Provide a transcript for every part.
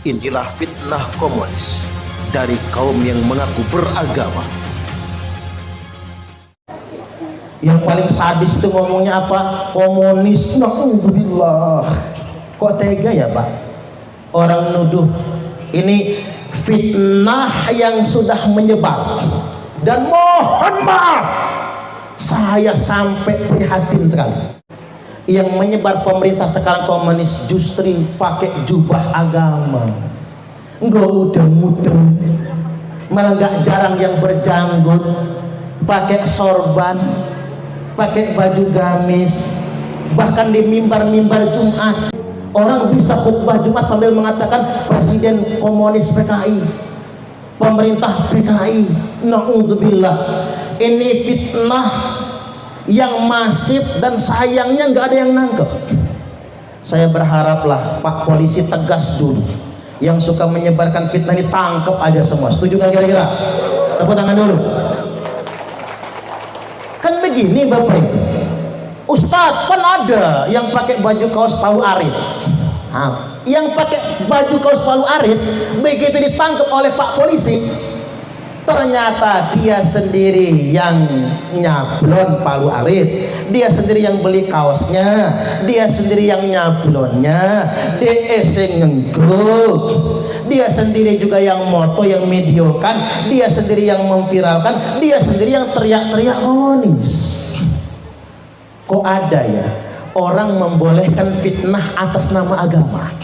Inilah fitnah komunis dari kaum yang mengaku beragama. Yang paling sadis itu ngomongnya apa? Komunis. Alhamdulillah. Kok tega ya Pak? Orang nuduh. Ini fitnah yang sudah menyebar. Dan mohon maaf, saya sampai prihatin sekali. Yang menyebar pemerintah sekarang komunis justru pakai jubah agama, nggak mudeng-mudeng, malah nggak jarang yang berjanggut, pakai sorban, pakai baju gamis, bahkan di mimbar-mimbar Jumat orang bisa khutbah Jumat sambil mengatakan Presiden Komunis PKI, pemerintah PKI. Na'udzubillah. Ini fitnah yang masif dan sayangnya nggak ada yang nangkep. Saya berharaplah Pak Polisi tegas dulu. Yang suka menyebarkan fitnah ini tangkep aja semua. Setuju nggak kira-kira? Tepuk tangan dulu. Kan begini Bapak Ibu, Ustadz kan ada yang pakai baju kaos palu arit. Yang pakai baju kaos palu arit begitu ditangkap oleh Pak Polisi, ternyata dia sendiri yang nyablon palu arit, dia sendiri yang beli kaosnya, dia sendiri yang nyablonnya, DSC ngengguk, dia sendiri juga yang moto, yang videokan, dia sendiri yang memviralkan, dia sendiri yang teriak-teriak komunis. Kok ada ya orang membolehkan fitnah atas nama agama?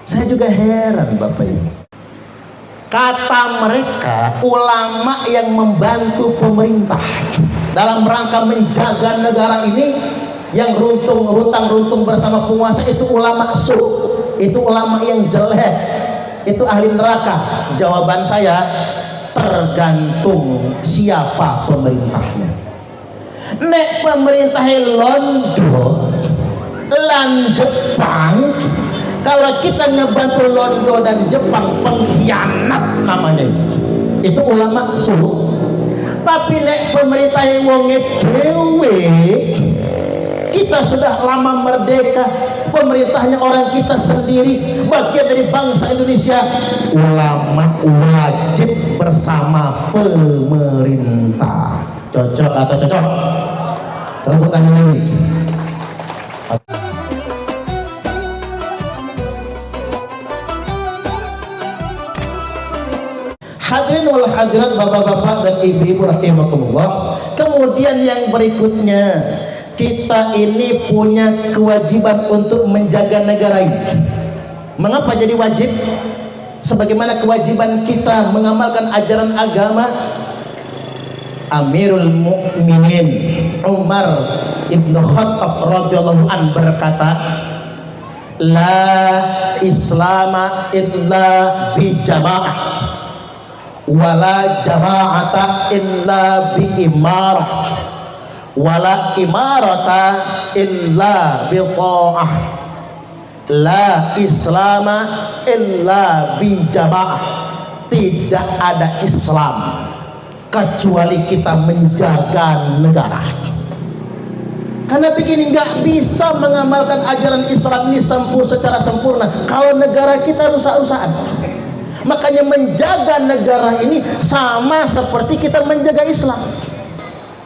Saya juga heran Bapak Ibu. Kata mereka ulama yang membantu pemerintah dalam rangka menjaga negara ini, yang runtang-runtung bersama penguasa, itu ulama su, itu ulama yang jelek, itu ahli neraka. Jawaban saya, tergantung siapa pemerintahnya. Nek pemerintah Londo lan Jepang, kalau kita ngebantu Londo dan Jepang, pengkhianat namanya itu ulama suruh. Tapi nek pemerintah yang wonge dewe, kita sudah lama merdeka, pemerintahnya orang kita sendiri, bagian dari bangsa Indonesia, ulama wajib bersama pemerintah. Cocok atau cocok? Tepuk tangan lagi. Hadirin wal hadirat, bapak-bapak dan ibu-ibu rahimakumullah. Kemudian yang berikutnya, kita ini punya kewajiban untuk menjaga negara ini. Mengapa jadi wajib? Sebagaimana kewajiban kita mengamalkan ajaran agama. Amirul Mukminin Umar ibn Khattab radhiyallahu an berkata, la islama illa bi jamaah, wala jama'ata illa bi imarah, wala imarata illa bi ta'ah, la islama illa bi jama'ah. Tidak ada Islam kecuali kita menjaga negara. Karena begini, nggak bisa mengamalkan ajaran Islam ini secara sempurna kalau negara kita rusak-rusakan. Makanya menjaga negara ini sama seperti kita menjaga Islam.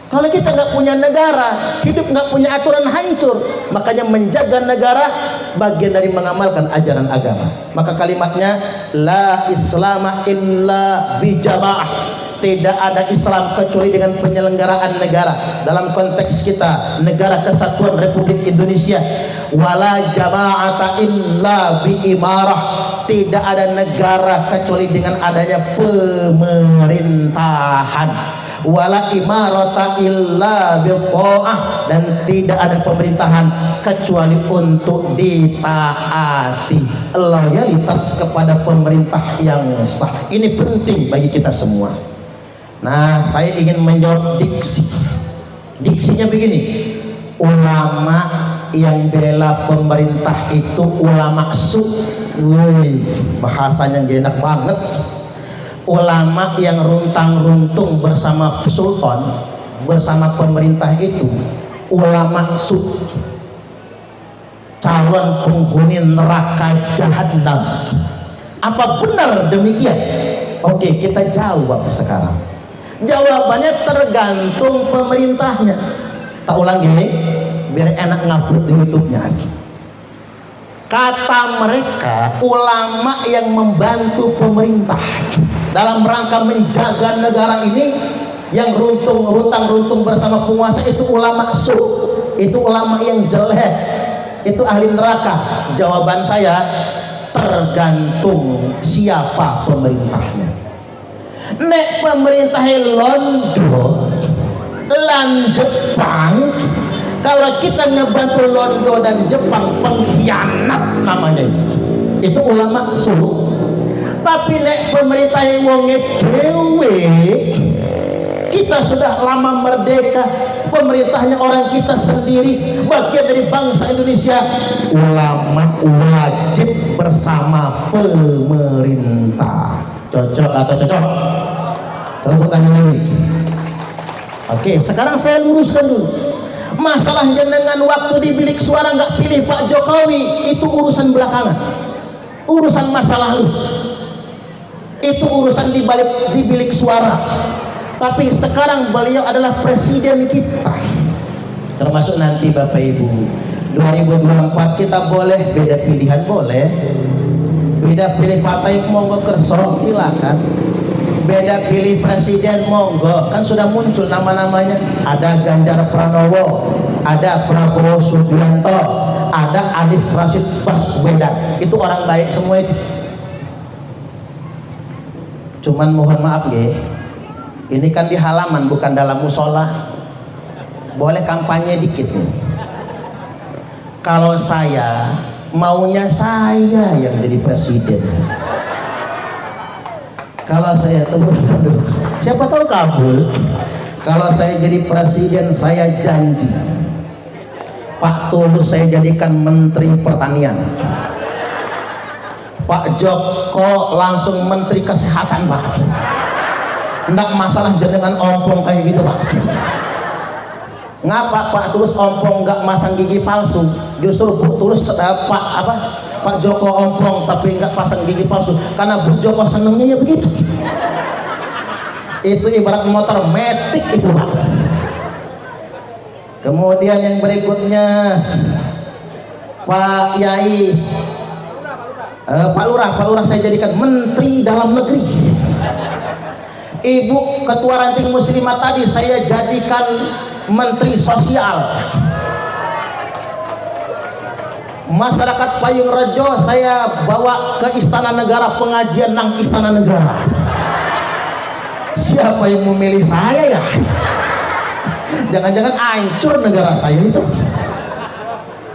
Kalau kita nggak punya negara, hidup nggak punya aturan, hancur. Makanya menjaga negara bagian dari mengamalkan ajaran agama. Maka kalimatnya la islama illa bi jamaah. Tidak ada Islam kecuali dengan penyelenggaraan negara. Dalam konteks kita, negara kesatuan Republik Indonesia. Wala jama'ata illa bi imarah. Tidak ada negara kecuali dengan adanya pemerintahan. Wala imarata illa bi ta'ah. Dan tidak ada pemerintahan kecuali untuk ditaati. Loyalitas kepada pemerintah yang sah. Ini penting bagi kita semua. Nah, saya ingin menjawab diksi. Diksinya begini, ulama yang bela pemerintah itu ulama su. Wih, bahasanya gak enak banget. Ulama yang runtang-runtung bersama sultan, bersama pemerintah itu ulama su. Calon penghuni neraka jahanam. Apa benar demikian? Oke, kita jawab sekarang. Jawabannya tergantung pemerintahnya. Tak ulang gini, biar enak ngupload di YouTube-nya. Kata mereka, ulama yang membantu pemerintah dalam rangka menjaga negara ini, yang runtung bersama penguasa, itu ulama su, itu ulama yang jelek, itu ahli neraka. Jawaban saya, tergantung siapa pemerintahnya. Nek pemerintahnya Londo lan Jepang, kalau kita ngebantu Londo dan Jepang, pengkhianat namanya itu ulama suruh. Tapi nek pemerintah yang wonge dewe, kita sudah lama merdeka, pemerintahnya orang kita sendiri, bagian dari bangsa Indonesia, ulama wajib bersama pemerintah. Cocok atau cocok? Tepuk tangan lagi. Oke, sekarang saya luruskan dulu. Masalah jenengan waktu di bilik suara nggak pilih Pak Jokowi, itu urusan belakangan, urusan masa lalu, itu urusan di bilik suara. Tapi sekarang beliau adalah presiden kita, termasuk nanti Bapak Ibu 2024 kita boleh beda pilihan, boleh beda pilih partai, monggo kerso silakan. Beda pilih presiden, monggo, kan sudah muncul nama-namanya. Ada Ganjar Pranowo, ada Prabowo Subianto, ada Anies Rashid Baswedan. Itu orang baik semua itu. Cuman mohon maaf ya, ini kan di halaman bukan dalam musola. Boleh kampanye dikit nih. Kalau saya maunya saya yang jadi presiden. Kalau saya tunggu, siapa tahu kabul. Kalau saya jadi presiden, saya janji Pak Tulus saya jadikan Menteri Pertanian, Pak Joko langsung Menteri Kesehatan, Pak. Nggak masalah jenengan ompong kayak gitu, Pak. Ngapa Pak Tulus ompong nggak masang gigi palsu? Justru Bu Tulus Pak Joko ompong tapi nggak pasang gigi palsu, karena Bu Joko senengnya ya begitu. Itu ibarat motor metik itu, Pak. Kemudian yang berikutnya Pak Yais, Pak Lurah saya jadikan Menteri Dalam Negeri. Ibu Ketua Ranting Muslimat tadi saya jadikan Menteri Sosial. Masyarakat Payung Rejo saya bawa ke Istana Negara, pengajian nang Istana Negara. Siapa yang memilih saya ya? Jangan-jangan hancur negara saya itu.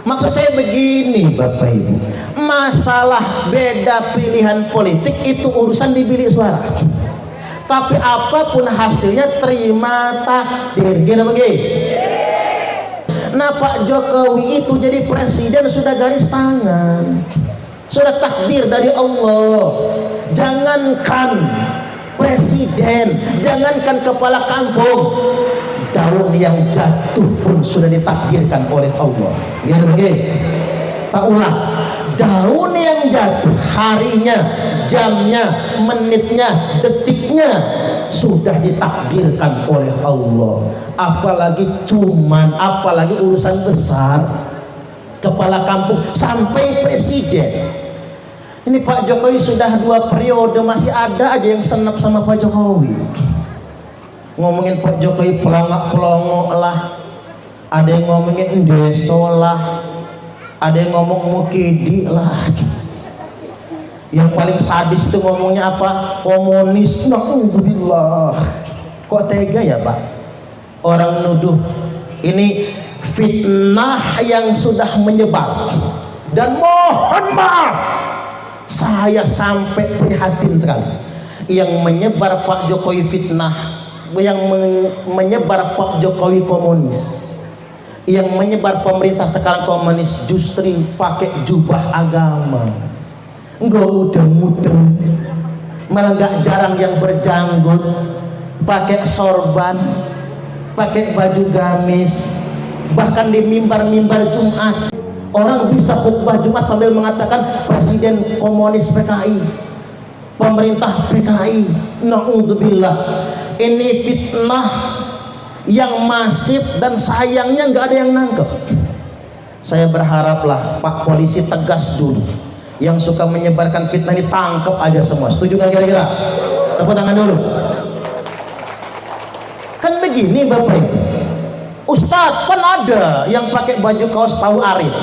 Maksud saya begini Bapak Ibu, masalah beda pilihan politik itu urusan di bilik suara. Tapi apapun hasilnya terima takdir. Gini begini. Nah Pak Jokowi itu jadi presiden sudah garis tangan, sudah takdir dari Allah. Jangankan presiden, jangankan kepala kampung, daun yang jatuh pun sudah ditakdirkan oleh Allah. Gini, tak ulang, daun yang jatuh, harinya, jamnya, menitnya, detiknya sudah ditakdirkan oleh Allah. Apalagi urusan besar, kepala kampung sampai presiden. Ini Pak Jokowi sudah 2 periode masih ada aja yang senap sama Pak Jokowi. Ngomongin Pak Jokowi pelongok lah, ada yang ngomongin deso lah, ada yang ngomong mukidi lah. Yang paling sadis itu ngomongnya apa? Komunis. Alhamdulillah. Kok tega ya Pak? Orang nuduh ini fitnah yang sudah menyebar. Dan mohon maaf, saya sampai prihatin sekali. Yang menyebar Pak Jokowi fitnah, yang menyebar Pak Jokowi komunis, yang menyebar pemerintah sekarang komunis, justru pakai jubah agama, nggak mudeng-mudeng, malah nggak jarang yang berjanggut, pakai sorban, pakai baju gamis, bahkan di mimbar-mimbar Jumat orang bisa khutbah Jumat sambil mengatakan Presiden Komunis PKI. pemerintah PKI, naudzubillah, ini fitnah yang masif dan sayangnya nggak ada yang nangkep. Saya berharaplah Pak Polisi tegas dulu, yang suka menyebarkan fitnah ini tangkep aja semua. Setuju nggak kira-kira? Tepuk tangan dulu. Kan begini Bapak Ibu, Ustadz kan ada yang pakai baju kaos palu arit.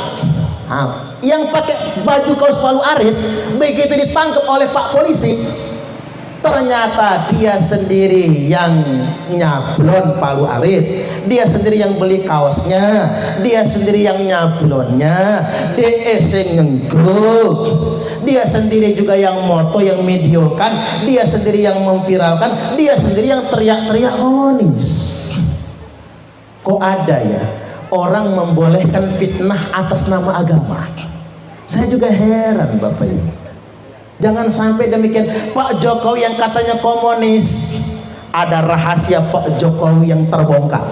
Yang pakai baju kaos palu arit begitu ditangkap oleh Pak Polisi, ternyata dia sendiri yang nyablon palu arit, dia sendiri yang beli kaosnya, dia sendiri yang nyablonnya, DSC ngengguk, dia sendiri juga yang moto, yang videokan, dia sendiri yang memviralkan, dia sendiri yang teriak-teriak komunis. Kok ada ya orang membolehkan fitnah atas nama agama? Saya juga heran Bapak Ibu. Jangan sampai demikian. Pak Jokowi yang katanya komunis, ada rahasia Pak Jokowi yang terbongkar,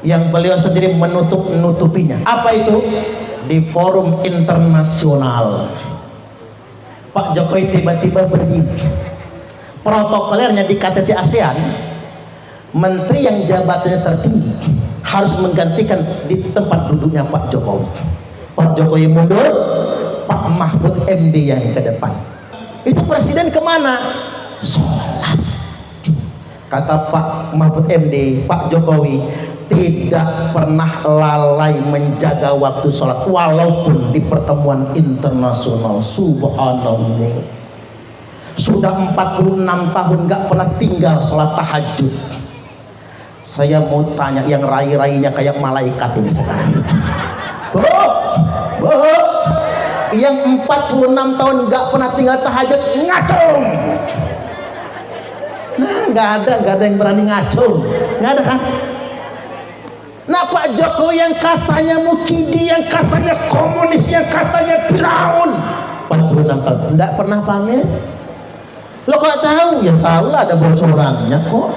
yang beliau sendiri menutupinya. Apa itu? Di forum internasional Pak Jokowi tiba-tiba berdiri, protokolernya di KTT ASEAN, menteri yang jabatannya tertinggi harus menggantikan di tempat duduknya Pak Jokowi. Pak Jokowi mundur, Pak Mahfud MD yang ke depan. Itu presiden kemana? Sholat. Kata Pak Mahfud MD, Pak Jokowi tidak pernah lalai menjaga waktu sholat walaupun di pertemuan internasional. Subhanallah, sudah 46 tahun gak pernah tinggal sholat tahajud. Saya mau tanya yang rai-rainya kayak malaikat ini sekarang, yang 46 tahun gak pernah tinggal tahajud ngacung. Nah, gak ada yang berani ngacung, gak ada kan? Nah, Pak Jokowi yang katanya mukidi, yang katanya komunis, yang katanya Firaun, 46 tahun gak pernah pamer. Lo kok tahu? Ya tahu lah, ada bocorannya kok.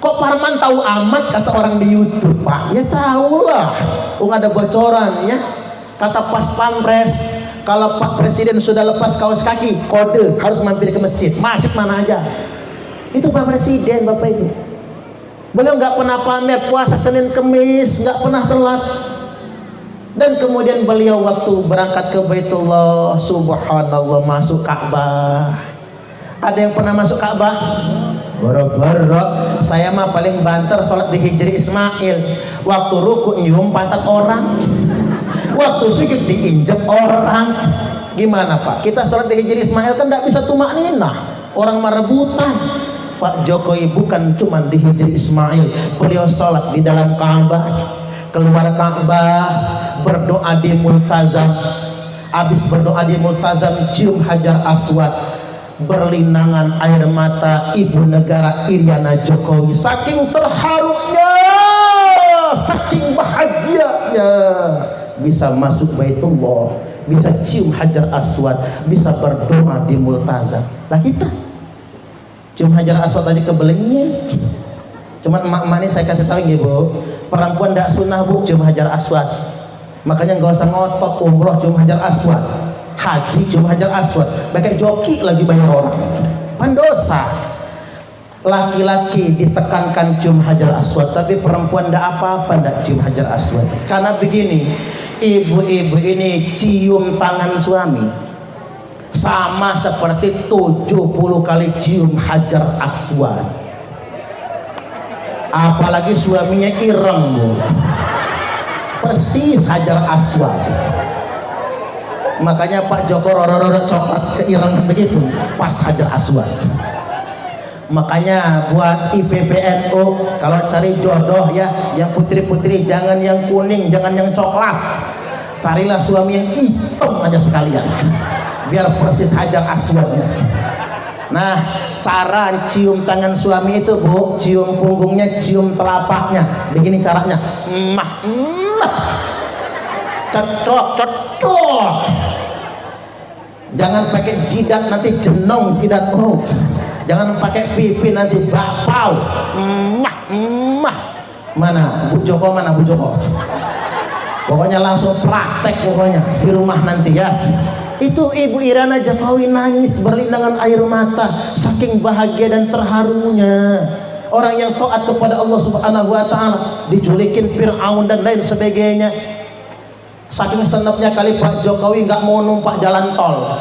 Kok Parman tahu amat kata orang di YouTube Pak? Ya tahu lah, ada bocorannya. Kata Pas Pampres, kalau Pak Presiden sudah lepas kaos kaki, kode harus mampir ke masjid. Masjid mana aja? Itu Pak Presiden Bapak Ibu. Beliau nggak pernah pamer, puasa Senin Kemis nggak pernah telat. Dan kemudian beliau waktu berangkat ke Baitullah, subhanallah, masuk Ka'bah. Ada yang pernah masuk Ka'bah? Boro-boro. Saya mah paling banter sholat di Hijri Ismail. Waktu ruku nyium pantat orang, waktu sujud diinjek orang. Gimana Pak? Kita sholat di Hijri Ismail kan tidak bisa tumak ninah, orang merebutan. Pak Jokowi bukan cuma di Hijri Ismail, beliau sholat di dalam Ka'bah, keluar Ka'bah, berdoa di Multazam. Habis berdoa di Multazam, cium Hajar Aswad, berlinangan air mata ibu negara Iriana Jokowi. Saking terharunya, saking bahagianya, bisa masuk Baitullah, bisa cium Hajar Aswad, bisa berdoa di Multazam. Lah kita cium Hajar Aswad aja kebelengnya. Cuman emak-emak ini saya kasih tahu ya Bu, perempuan tidak sunnah Bu cium Hajar Aswad. Makanya nggak usah ngotot umroh cium Hajar Aswad, haji cium Hajar Aswad, pakai joki lagi banyak orang, pandosa. Laki-laki ditekankan cium Hajar Aswad, tapi perempuan tidak apa-apa tidak cium Hajar Aswad. Karena begini, ibu-ibu ini cium tangan suami sama seperti 70 kali cium Hajar Aswad. Apalagi suaminya ireng Bu, persis Hajar Aswad. Makanya Pak Joko roro-roro coklat keirangan begitu pas Hajar Aswad. Makanya buat IPPNU kalau cari jodoh ya, yang putri-putri jangan yang kuning, jangan yang coklat, carilah suami yang hitam aja sekalian, biar persis Hajar Aswadnya. Nah, cara cium tangan suami itu Bu, cium punggungnya, cium telapaknya, begini caranya, cetok. Jangan pakai jidat nanti jenong tidak mau. Jangan pakai pipi nanti bapau. Mana Bu Joko, mana Bu Joko? Pokoknya langsung praktek pokoknya di rumah nanti ya. Itu Ibu Irana Jokowi nangis berlinangan air mata saking bahagia dan terharunya. Orang yang taat kepada Allah Subhanahu wa taala diculikin Firaun dan lain sebagainya. Saking senapnya kali Pak Jokowi nggak mau numpak jalan tol.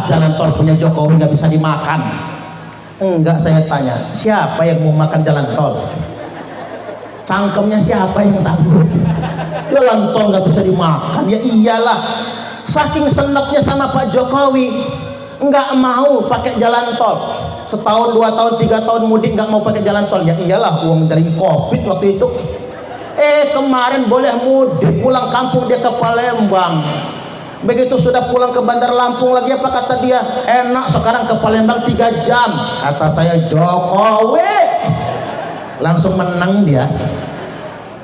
Jalan tol punya Jokowi nggak bisa dimakan. Enggak, saya tanya, siapa yang mau makan jalan tol? Cangkemnya siapa yang sanggup? Jalan tol nggak bisa dimakan. Ya iyalah, saking senapnya sama Pak Jokowi nggak mau pakai jalan tol. Setahun, 2 tahun, 3 tahun mudik nggak mau pakai jalan tol. Ya iyalah, uang dari Covid waktu itu. Kemarin boleh mudik, pulang kampung dia ke Palembang. Begitu sudah pulang ke Bandar Lampung lagi, apa kata dia? Enak sekarang ke Palembang 3 jam. Kata saya, Jokowi langsung menang dia.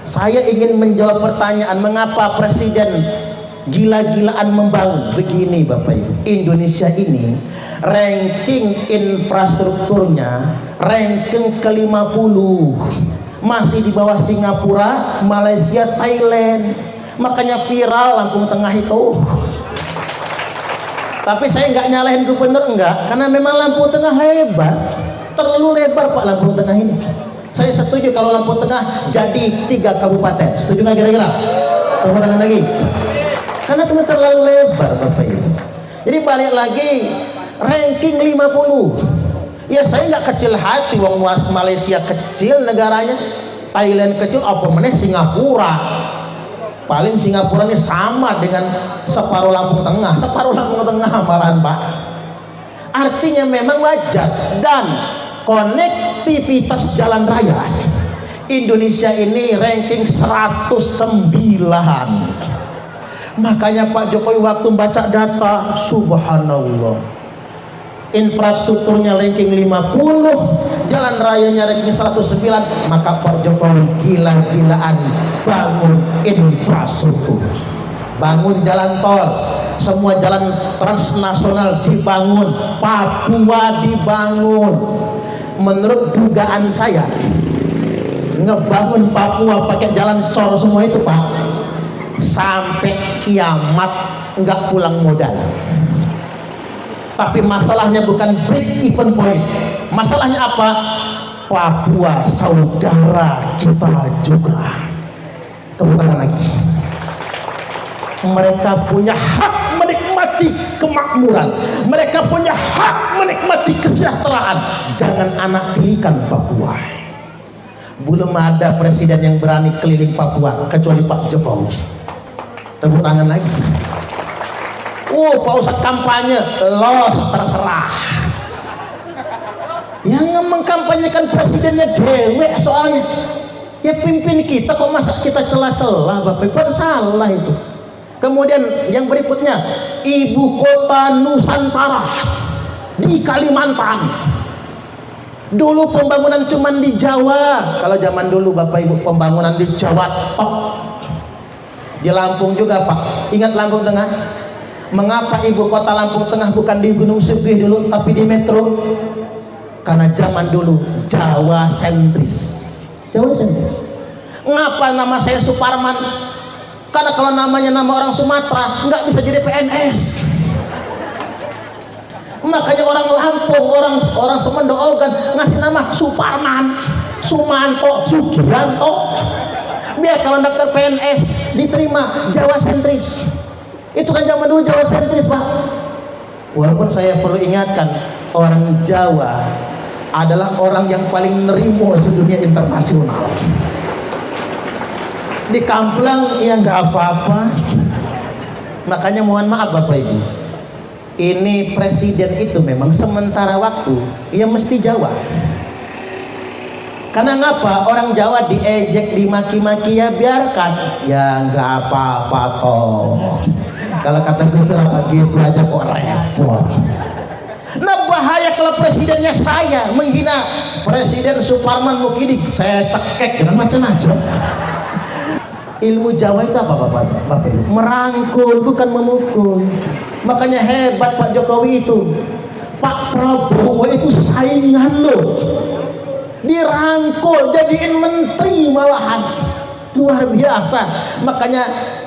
Saya ingin menjawab pertanyaan, mengapa presiden gila-gilaan membangun? Begini Bapak Ibu, Indonesia ini ranking infrastrukturnya ranking ke-50, masih di bawah Singapura, Malaysia, Thailand. Makanya viral Lampung Tengah itu. Tapi saya nggak nyalahin gubernur, enggak, karena memang Lampung Tengah lebar, terlalu lebar Pak Lampung Tengah ini. Saya setuju kalau Lampung Tengah jadi 3 kabupaten. Setuju nggak kira-kira? Tepuk tangan lagi. Karena terlalu lebar Bapak Ibu. Jadi balik lagi, ranking 50. Ya saya nggak kecil hati, wong Malaysia kecil negaranya, Thailand kecil, apa meneh Singapura. Paling Singapura ini sama dengan separuh Lampung Tengah, separuh Lampung Tengah malahan Pak. Artinya memang wajar. Dan konektivitas jalan raya Indonesia ini ranking 109. Makanya Pak Jokowi waktu baca data, subhanallah, infrastrukturnya ranking 50, jalan rayanya ranking 109, maka Pak Jokowi gila-gilaan bangun infrastruktur, bangun jalan tol, semua jalan transnasional dibangun, Papua dibangun. Menurut dugaan saya, ngebangun Papua pakai jalan cor semua itu Pak, sampai kiamat nggak pulang modal. Tapi masalahnya bukan break even point. Masalahnya apa? Papua saudara kita juga. Tepuk tangan lagi. Mereka punya hak menikmati kemakmuran. Mereka punya hak menikmati kesejahteraan. Jangan anak tirikan Papua. Belum ada presiden yang berani keliling Papua kecuali Pak Jokowi. Tepuk tangan lagi. Pak Ustadz kampanye, los terserah. Yang mengkampanyekan presidennya dewe soalnya. Ya pimpin kita kok, masa kita celah-celah Bapak Ibu, salah itu. Kemudian yang berikutnya, ibu kota Nusantara di Kalimantan. Dulu pembangunan cuma di Jawa. Kalau zaman dulu Bapak Ibu pembangunan di Jawa tok. Di Lampung juga Pak. Ingat Lampung Tengah? Mengapa ibu kota Lampung Tengah bukan di Gunung Sugih dulu tapi di metro? Karena zaman dulu Jawa sentris. Jawa sentris. Ngapa nama saya Suparman? Karena kalau namanya nama orang Sumatera nggak bisa jadi PNS. Makanya orang Lampung, orang Semendo Ogan ngasih nama Suparman, Sumanto, Sugianto. Biar kalau daftar PNS diterima Jawa sentris. Itu kan zaman dulu Jawa sentris Pak. Walaupun saya perlu ingatkan, orang Jawa adalah orang yang paling nerimo sedunia internasional. Di Kamplang ya nggak apa-apa. Makanya mohon maaf Bapak Ibu, ini presiden itu memang sementara waktu ya mesti Jawa. Karena ngapa? Orang Jawa diejek, dimaki-maki, ya biarkan, ya nggak apa-apa toh. Kalau kata Gus Dur gitu aja kok repot. Nah bahaya kalau presidennya saya menghina Presiden Suparman Mukidi, saya cekek dengan macam-macam. Ilmu Jawa itu apa Bapak Ibu? Merangkul bukan memukul. Makanya hebat Pak Jokowi itu. Pak Prabowo itu saingan loh. Dirangkul jadiin menteri malahan. Luar biasa. Makanya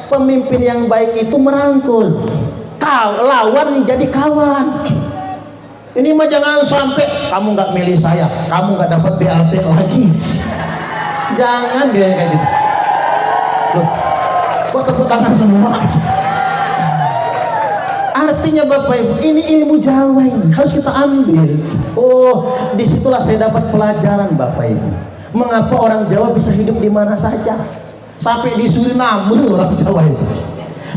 pemimpin yang baik itu merangkul. lawan jadi kawan. Ini mah jangan sampai kamu nggak milih saya, kamu nggak dapat BLT lagi. Jangan dia kayak gitu. Loh, kok tepuk tangan semua? Artinya Bapak Ibu, ini ilmu Jawa ini harus kita ambil. Oh, disitulah saya dapat pelajaran Bapak Ibu. Mengapa orang Jawa bisa hidup di mana saja? Sampai di Suriname orang Jawa itu.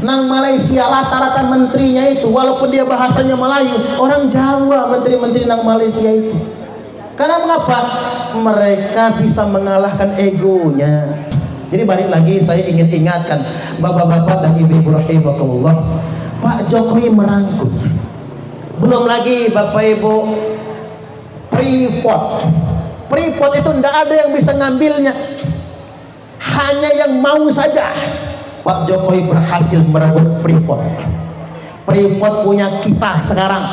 Nang Malaysia rata-rata menterinya itu, walaupun dia bahasanya Melayu, orang Jawa menteri-menteri nang Malaysia itu. Karena mengapa? Mereka bisa mengalahkan egonya. Jadi balik lagi saya ingin ingatkan bapak-bapak dan ibu-ibu rahimakumullah, Pak Jokowi merangkul. Belum lagi Bapak Ibu, Freeport itu tidak ada yang bisa ngambilnya, hanya yang mau saja. Pak Jokowi berhasil merebut Freeport. Freeport punya kita sekarang.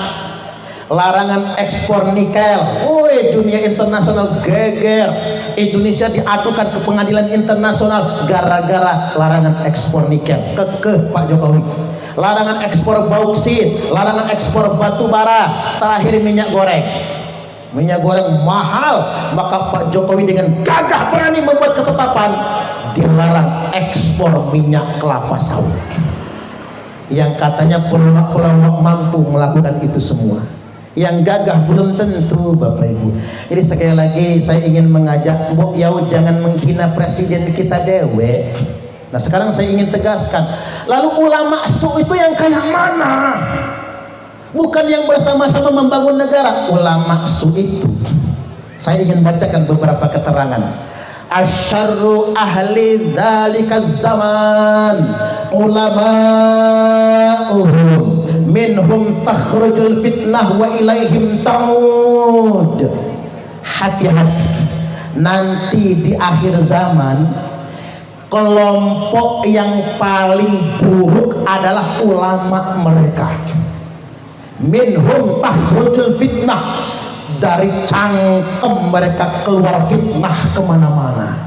Larangan ekspor nikel. Woi, dunia internasional geger. Indonesia diadukan ke pengadilan internasional gara-gara larangan ekspor nikel. Kekeh Pak Jokowi. Larangan ekspor bauksit, larangan ekspor batu bara, terakhir minyak goreng. Minyak goreng mahal, maka Pak Jokowi dengan gagah berani membuat ketetapan dilarang ekspor minyak kelapa sawit. Yang katanya pulau-pulau mampu melakukan itu semua. Yang gagah belum tentu Bapak Ibu. Jadi sekali lagi saya ingin mengajak Mbok Yau jangan menghina presiden kita dewe. Nah sekarang saya ingin tegaskan, lalu ulama su itu yang kayak mana? Bukan yang bersama-sama membangun negara. Ulama su itu, saya ingin bacakan beberapa keterangan. Asyarru ahli dzalika zaman ulama'uhum minhum takhrujul fitnah wa ilaihim ta'ud. Hati-hati, nanti di akhir zaman kelompok yang paling buruk adalah ulama mereka. Minhum takhrujul fitnah, dari cangkem mereka keluar fitnah kemana-mana.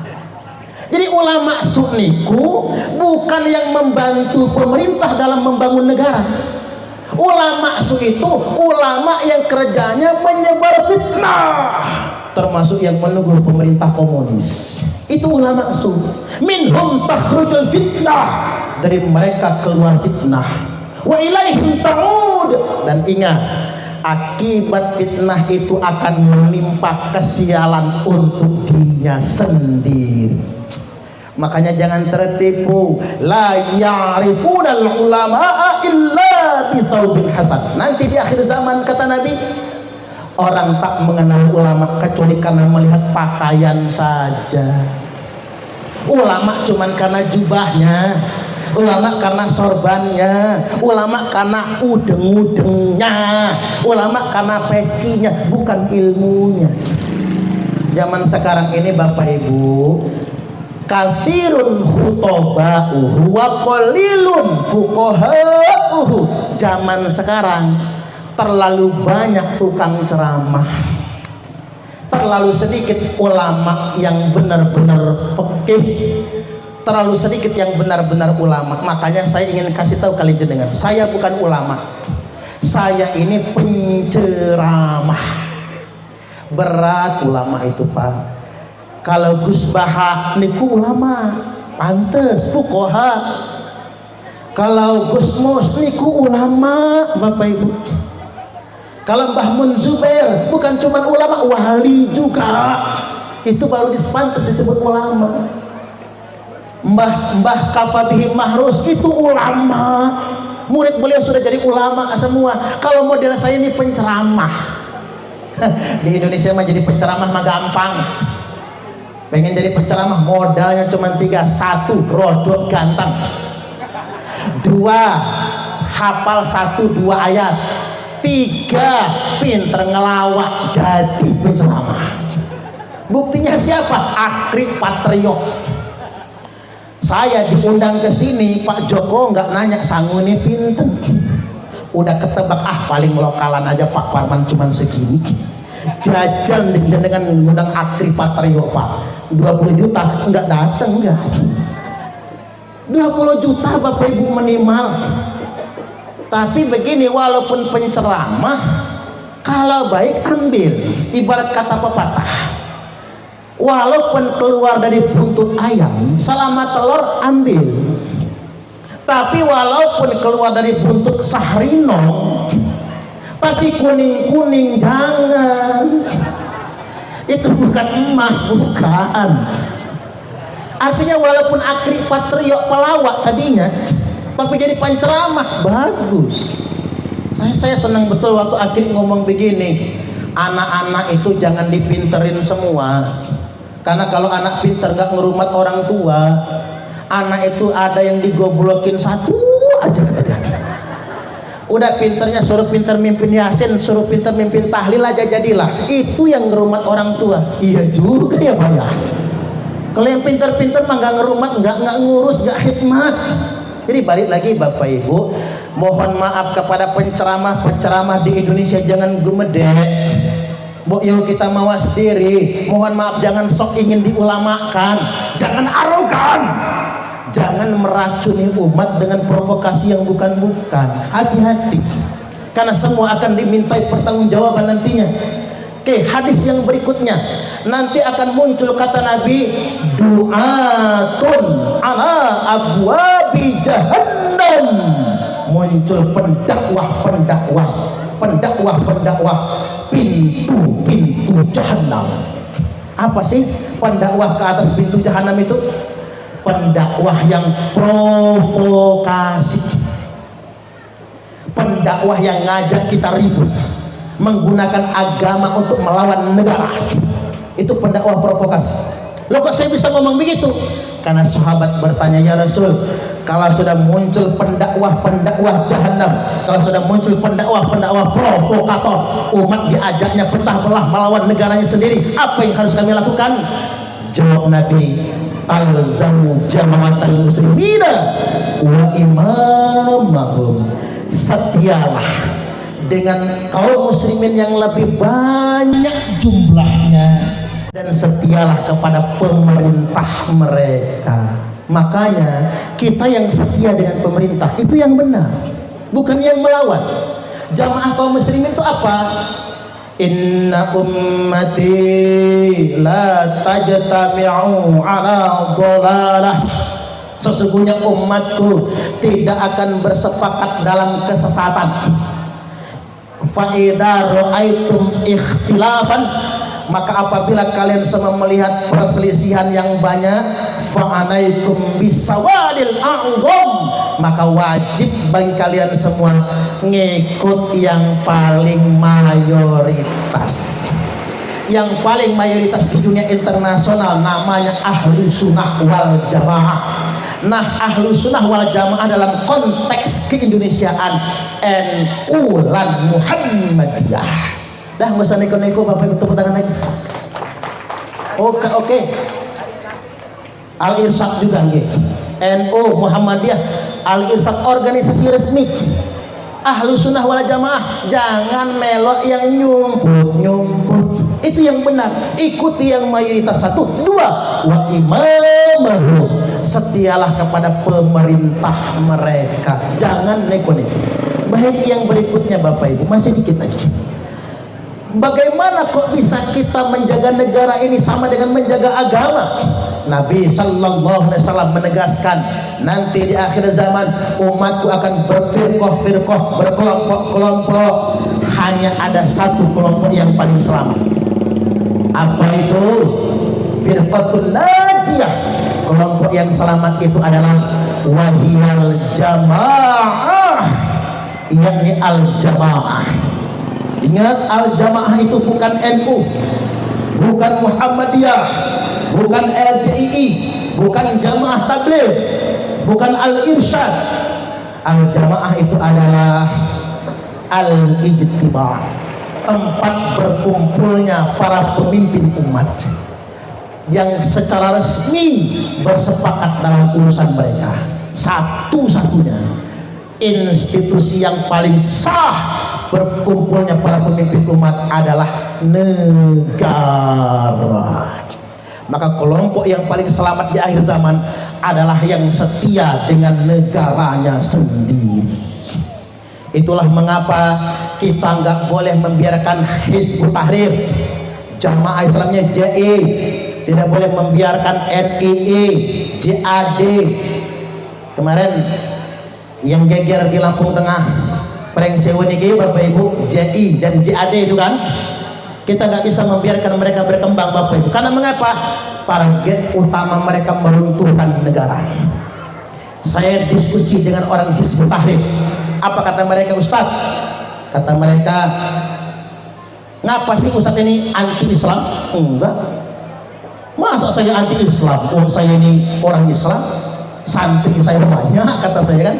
Jadi ulama sunniku bukan yang membantu pemerintah dalam membangun negara. Ulama su itu ulama yang kerjanya menyebar fitnah, termasuk yang menegur pemerintah komunis. Itu ulama su. Minhum takhrujul fitnah, dari mereka keluar fitnah. Wa ilaihim ta'ud, dan ingat, akibat fitnah itu akan menimpa kesialan untuk dirinya sendiri. Makanya jangan tertipu. La ya'rifunal ulama'a illa bitaubil hasan. Nanti di akhir zaman kata Nabi, orang tak mengenal ulama kecuali karena melihat pakaian saja. Ulama cuman karena jubahnya, ulama karena sorbannya, ulama karena udeng-udengnya, ulama karena pecinya, bukan ilmunya. Zaman sekarang ini Bapak Ibu, kathirun khutoba'uhu wa qalilun fuqaha'uhu. Zaman sekarang terlalu banyak tukang ceramah, terlalu sedikit ulama yang benar-benar fikih, terlalu sedikit yang benar-benar ulama. Makanya saya ingin kasih tahu kalian jenengan, saya bukan ulama, saya ini penceramah. Berat ulama itu Pak. Kalau Gus Baha niku ulama, pantes fuqaha. Kalau Gus Mus niku ulama Bapak Ibu. Kalau Mbah Mun Zubair bukan cuma ulama, wali juga. Itu baru pantes disebut ulama. Mbah Kapabihi Mahrus itu ulama, murid beliau sudah jadi ulama semua. Kalau model saya ini penceramah. Di Indonesia mah jadi penceramah mah gampang. Pengen jadi penceramah modalnya cuma 3. 1, rodok ganteng. 2, hafal 1-2 ayat. 3, pinter ngelawak jadi penceramah. Buktinya siapa? Akri Patriot. Saya diundang ke sini, Pak Joko nggak nanya sangune pinten. Udah ketebak, paling lokalan aja Pak Parman cuman segini. Jajan dengan mengundang Akri Patriot Pak. 20 juta nggak datang nggak. 20 juta Bapak Ibu minimal. Tapi begini, walaupun penceramah, kalau baik ambil. Ibarat kata pepatah, walaupun keluar dari buntut ayam, selama telur ambil. Tapi walaupun keluar dari buntut sahrino, tapi kuning-kuning jangan. Itu bukan emas, bukan. Artinya walaupun akri patriot pelawak tadinya, tapi jadi penceramah bagus. Saya senang betul waktu akri ngomong begini, anak-anak itu jangan dipinterin semua. Karena kalau anak pinter gak ngerumat orang tua, anak itu ada yang digoblokin satu aja. Udah pinternya suruh pinter mimpin yasin, suruh pinter mimpin tahlil aja jadilah. Itu yang ngerumat orang tua. Iya juga ya Pak ya. Kalau yang pinter-pinter mah nggak ngerumat, nggak ngurus, nggak khidmat. Jadi balik lagi Bapak Ibu, mohon maaf kepada penceramah di Indonesia, jangan gumedek. Yuk kita mawas diri. Mohon maaf, jangan sok ingin diulamakan, jangan arogan. Jangan meracuni umat dengan provokasi yang bukan-bukan. Hati-hati, karena semua akan dimintai pertanggungjawaban nantinya. Oke, hadis yang berikutnya nanti akan muncul kata Nabi, du'atun ala abwabi jahannam. Muncul pendakwah pintu jahannam. Apa sih pendakwah ke atas pintu jahannam itu? Pendakwah yang provokasi, pendakwah yang ngajak kita ribut, menggunakan agama untuk melawan negara. Itu pendakwah provokasi. Loh kok saya bisa ngomong begitu? Karena sahabat bertanya, ya Rasul, kalau sudah muncul pendakwah jahanam, kalau sudah muncul pendakwah provokator, umat diajaknya pecah belah melawan negaranya sendiri, apa yang harus kami lakukan? Jawab Nabi, alzamu jama'atal muslimina wa imamahum. Setialah dengan kaum muslimin yang lebih banyak jumlahnya, dan setialah kepada pemerintah mereka. Makanya kita yang setia dengan pemerintah itu yang benar, bukan yang melawan. Jamaah kaum muslimin itu apa? Inna ummati la tajtami'u ala dhalalah. Sesungguhnya umatku tidak akan bersepakat dalam kesesatan. Fa idza ra'aitum ikhtilafan, maka apabila kalian semua melihat perselisihan yang banyak, fa'anaikum bisawadil a'zam, maka wajib bagi kalian semua ngikut yang paling mayoritas. Yang paling mayoritas di dunia internasional namanya ahlu sunnah wal jamaah. Nah, ahlu sunnah wal jamaah dalam konteks keindonesiaan NU lan Muhammadiyah. Dah nggak usah neko-neko, Bapak Ibu, tepuk tangan lagi. Oke. Al-Irsyad juga nggih. NU Muhammadiyah, Al-Irsyad organisasi resmi. Ahlu sunnah wal jamaah jangan melok yang nyumput. Itu yang benar. Ikuti yang mayoritas. Satu, dua, wa imamahu, setialah kepada pemerintah mereka. Jangan neko-neko. Baik, yang berikutnya Bapak Ibu, masih dikit lagi. Bagaimana kok bisa kita menjaga negara ini sama dengan menjaga agama? Nabi sallallahu alaihi wasallam menegaskan, nanti di akhir zaman umatku akan berfirqah-firqah, berkelompok-kelompok, hanya ada satu kelompok yang paling selamat. Apa itu? Firqatun najiyah. Kelompok yang selamat itu adalah wahiyal jamaah, yakni al-jamaah. Ingat, al-jamaah itu bukan NU, bukan Muhammadiyah, bukan LDII, bukan Jamaah Tabligh, bukan Al-Irsyad. Al-jamaah itu adalah al-ijtima', tempat berkumpulnya para pemimpin umat yang secara resmi bersepakat dalam urusan mereka. Satu-satunya institusi yang paling sah berkumpulnya para pemimpin umat adalah negara. Maka kelompok yang paling selamat di akhir zaman adalah yang setia dengan negaranya sendiri. Itulah mengapa kita nggak boleh membiarkan Hizbut Tahrir, Jamaah Islamnya JI, tidak boleh membiarkan NII, JAD. Kemarin yang geger di Lampung Tengah, Prengsewenigi, Bapak Ibu, JI dan JAD itu kan, kita nggak bisa membiarkan mereka berkembang, Bapak Ibu. Karena mengapa? Target utama mereka meruntuhkan negara. Saya diskusi dengan orang Hizbut Tahrir. Apa kata mereka, Ustaz? Kata mereka, ngapa sih Ustaz ini anti-Islam? Enggak. Masa saya anti-Islam? Oh, saya ini orang Islam, santri saya banyak, kata saya kan.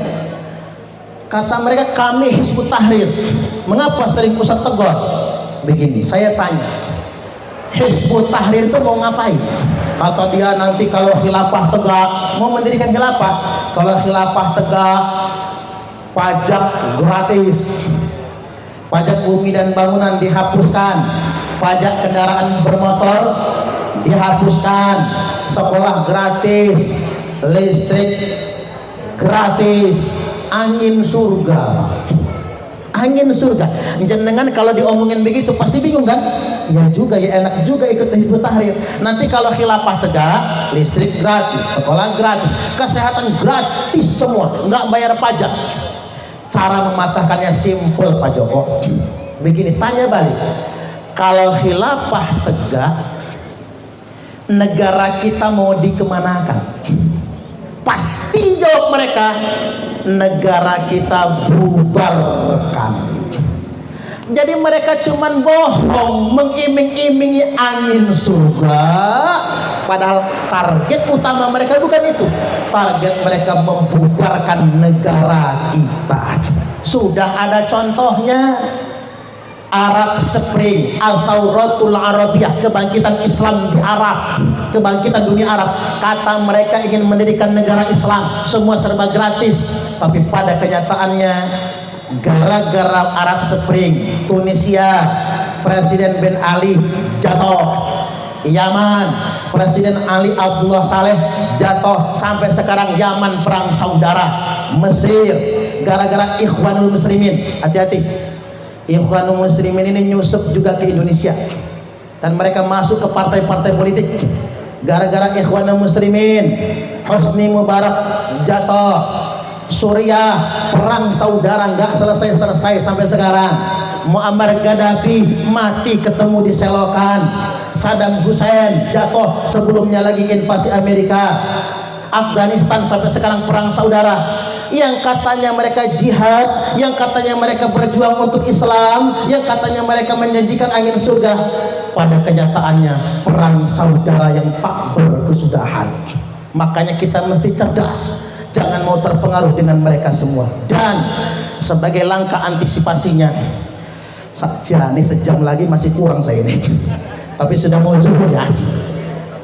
Kata mereka, kami Hizbut Tahrir. Mengapa sering Ustaz tegur? Begini, saya tanya, Hizbut Tahrir itu mau ngapain? Kata dia, nanti kalau khilafah tegak, mau mendirikan khilafah. Kalau khilafah tegak, pajak gratis, pajak bumi dan bangunan dihapuskan, pajak kendaraan bermotor dihapuskan, sekolah gratis, listrik gratis, angin surga. Angin surga. Jenengan kalau diomongin begitu pasti bingung kan? Ya juga, ya enak juga ikut Hizbut Tahrir. Nanti kalau khilafah tegak, listrik gratis, sekolah gratis, kesehatan gratis semua, nggak bayar pajak. Cara mematahkannya simpel, Pak Joko. Begini, tanya balik. Kalau khilafah tegak, negara kita mau dikemanakan? Pasti jawab mereka, negara kita bubarkan. Jadi mereka cuman bohong, mengiming-imingi angin surga, padahal target utama mereka bukan itu. Target mereka membubarkan negara kita. Sudah ada contohnya, Arab Spring, Al-Tauratul Arabiyah, kebangkitan Islam di Arab, kebangkitan dunia Arab. Kata mereka ingin mendirikan negara Islam, semua serba gratis. Tapi pada kenyataannya, gara-gara Arab Spring, Tunisia, Presiden Ben Ali jatuh, Yaman, Presiden Ali Abdullah Saleh jatuh, sampai sekarang Yaman perang saudara, Mesir, gara-gara Ikhwanul Muslimin. Hati-hati, Ikhwanul Muslimin ini nyusup juga ke Indonesia dan mereka masuk ke partai-partai politik. Gara-gara Ikhwanul Muslimin, Hosni Mubarak jatuh, Suriah perang saudara nggak selesai-selesai sampai sekarang. Muammar Gaddafi mati ketemu di selokan. Saddam Hussein jatuh, sebelumnya lagi invasi Amerika. Afghanistan sampai sekarang perang saudara. Yang katanya mereka jihad, yang katanya mereka berjuang untuk Islam, yang katanya mereka menjanjikan angin surga, pada kenyataannya perang saudara yang tak berkesudahan. Makanya kita mesti cerdas, jangan mau terpengaruh dengan mereka semua. Dan sebagai langkah antisipasinya, saja ini sejam lagi masih kurang saya ini, tapi sudah mau zuhur ya.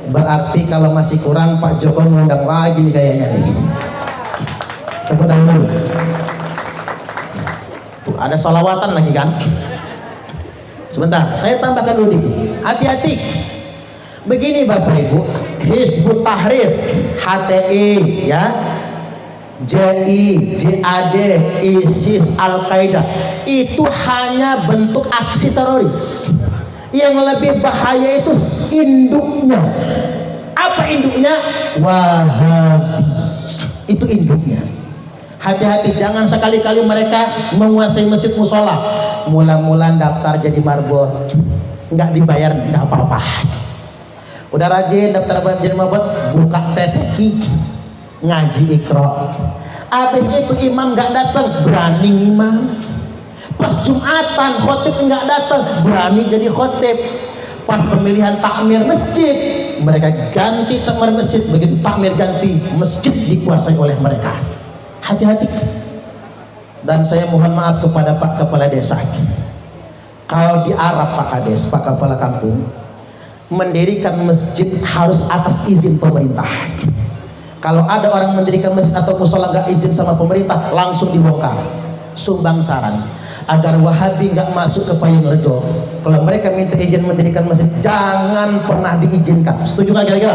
Berarti kalau masih kurang Pak Joko mengundang lagi nih kayaknya nih. Tepuk tangan dulu. Tuh, ada sholawatan lagi kan? Sebentar, saya tambahkan dulu dikit. Hati-hati. Begini Bapak Ibu, Hizbut Tahrir, HTI, ya, JI, JAD, ISIS, Al-Qaeda, itu hanya bentuk aksi teroris. Yang lebih bahaya itu induknya. Apa induknya? Wahabi. Itu induknya. Hati-hati, jangan sekali-kali mereka menguasai masjid musola. Mula-mula daftar jadi marbot, nggak dibayar, nggak apa-apa. Udah rajin daftar jadi marbot, buka PPQ, ngaji Iqra. Habis itu imam nggak datang, berani imam. Pas Jumatan khotib nggak datang, berani jadi khotib. Pas pemilihan takmir masjid, mereka ganti takmir masjid. Begitu takmir ganti, masjid dikuasai oleh mereka. Hati-hati. Dan saya mohon maaf kepada Pak Kepala Desa, kalau di Arab Pak Kades, Pak Kepala Kampung, mendirikan masjid harus atas izin pemerintah. Kalau ada orang mendirikan masjid atau musola nggak izin sama pemerintah, langsung dibongkar. Sumbang saran agar Wahabi nggak masuk ke Payung Rejo, kalau mereka minta izin mendirikan masjid, jangan pernah diizinkan. Setuju nggak kira-kira?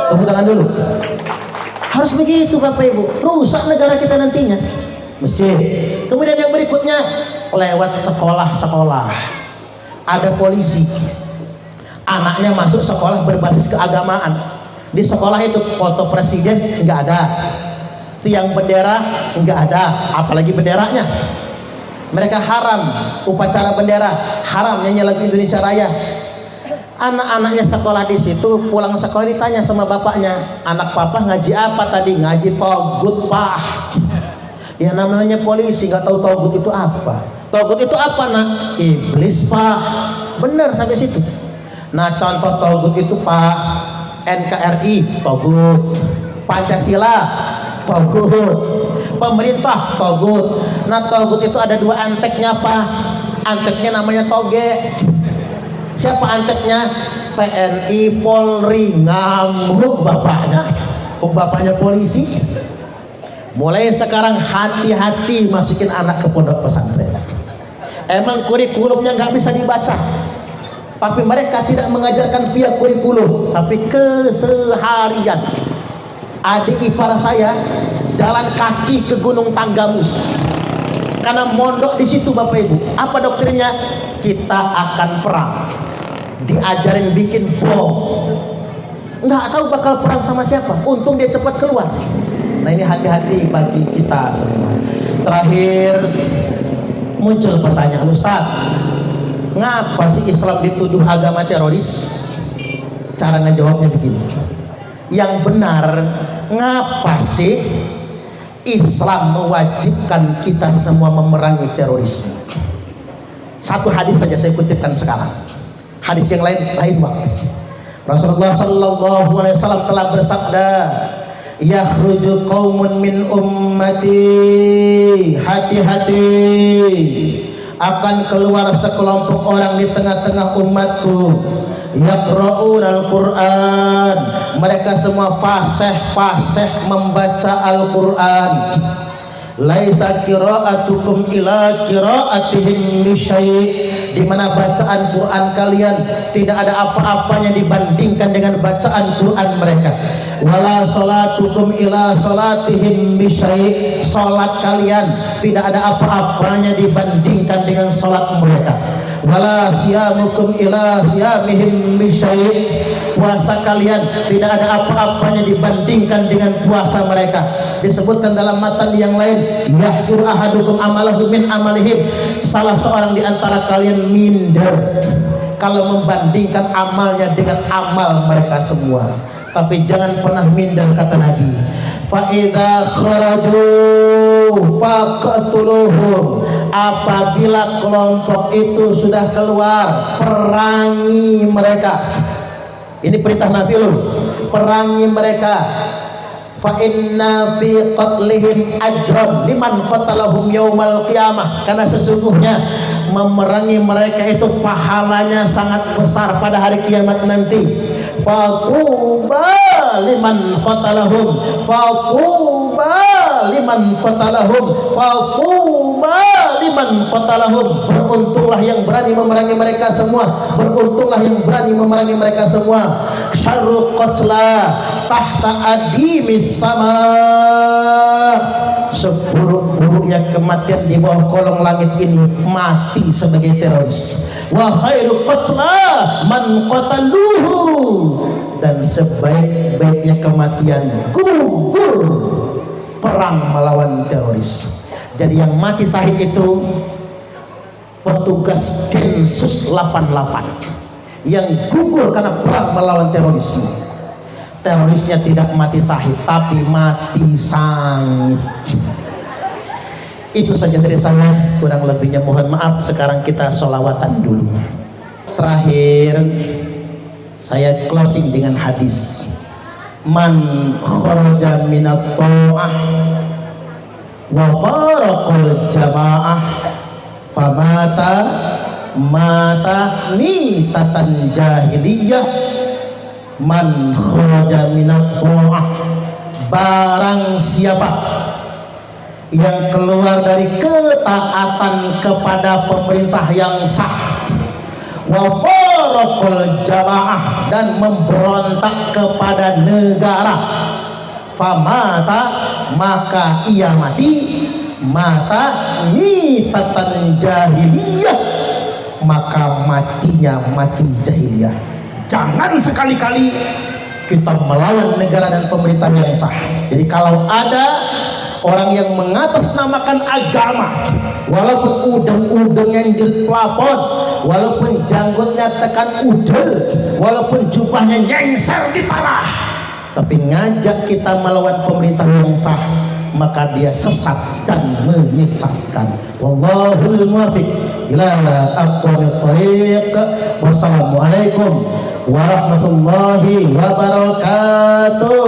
Tepuk tangan dulu. Harus begitu Bapak Ibu, rusak negara kita nantinya. Masjid Kemudian yang berikutnya lewat sekolah-sekolah. Ada polisi, anaknya masuk sekolah berbasis keagamaan. Di sekolah itu foto presiden nggak ada, tiang bendera nggak ada, apalagi benderanya. Mereka haram upacara bendera, haram nyanyi lagu Indonesia Raya. Anak-anaknya sekolah di situ, pulang sekolah ditanya sama bapaknya, anak papa ngaji apa tadi? Ngaji togut pak. Ya namanya polisi nggak tahu togut itu apa. Togut itu apa nak? Iblis pak. Benar sampai situ. Nah contoh togut itu pak, NKRI togut, Pancasila togut, pemerintah togut. Nah togut itu ada dua anteknya pak. Anteknya namanya toge. Siapa anteknya? TNI, Polri. Ngamuk bapaknya. Bapaknya polisi. Mulai sekarang hati-hati masukin anak ke pondok pesantren. Emang kurikulumnya nggak bisa dibaca, tapi mereka tidak mengajarkan via kurikulum, tapi keseharian. Adik ipar saya jalan kaki ke Gunung Tanggamus karena mondok di situ bapak ibu. Apa doktrinnya? Kita akan perang. Diajarin bikin bom, nggak tahu bakal perang sama siapa. Untung dia cepat keluar. Nah ini hati-hati bagi kita semua. Terakhir muncul pertanyaan, Ustaz, ngapa sih Islam dituduh agama teroris? Cara ngejawabnya begini, yang benar, ngapa sih Islam mewajibkan kita semua memerangi terorisme? Satu hadis saja saya kutipkan sekarang. Hadis yang lain waktu. Rasulullah sallallahu alaihi wasallam telah bersabda, yakhruju qaumun min ummati, hati-hati akan keluar sekelompok orang di tengah-tengah umatku, yaqra'un al-Qur'an, mereka semua fasih membaca Al-Qur'an. Laisa qira'atukum ila qira'atihim bisyai', di mana bacaan Quran kalian tidak ada apa-apanya dibandingkan dengan bacaan Quran mereka. Wala salatukum ila salatihim bisyai', salat kalian tidak ada apa-apanya dibandingkan dengan salat mereka. Wala siyamukum ila siyamihim bisyai', puasa kalian tidak ada apa-apanya dibandingkan dengan puasa mereka. Disebutkan dalam matan yang lain, yahdur ahadukum amalahu min amalihim, salah seorang di antara kalian minder kalau membandingkan amalnya dengan amal mereka semua. Tapi jangan pernah minder, kata Nabi, fa idza kharaju faqtuluhum, apabila kelompok itu sudah keluar, perangi mereka. Ini perintah Nabi loh, perangi mereka. Fa inna fi qatlihim ajran liman qatalahum yaumal qiyamah, karena sesungguhnya memerangi mereka itu pahalanya sangat besar pada hari kiamat nanti. Fatuba liman qatalahum, fatuba liman qatalahum, fatuba liman qatalahum, beruntunglah yang berani memerangi mereka semua, beruntunglah yang berani memerangi mereka semua. Syarru qatla tahta adimis sama, seburuk-buruknya kematian di bawah kolong langit ini mati sebagai teroris. Wa khairu qatla man qataluhu, dan sebaik-baiknya kematian gugur perang melawan teroris. Jadi yang mati syahid itu petugas Densus 88 yang gugur karena perang melawan terorisme. Terorisnya tidak mati syahid, tapi mati sangit. Itu saja dari saya, kurang lebihnya mohon maaf. Sekarang kita sholawatan dulu. Terakhir saya closing dengan hadis, man kharaja minat ta'ah wa faraqal jamaah famata mata mitatan jahiliyah. Man kharaja minat ta'ah, barang siapa yang keluar dari ketaatan kepada pemerintah yang sah, wa faraqal jamaah, dan memberontak kepada negara, famata, maka ia mati, mata mitatan jahiliyah, maka matinya mati jahiliyah. Jangan sekali-kali kita melawan negara dan pemerintah yang sah. Jadi kalau ada orang yang mengatasnamakan agama, walaupun udeng-udeng yang di plafon, walaupun janggutnya tekan udel, walaupun jubahnya nyengser di tanah, tapi ngajak kita melawan pemerintah yang sah, maka dia sesat dan menyesatkan. Wallahul muwaffiq ila aqwamit thariq. Wassalamualaikum warahmatullahi wabarakatuh.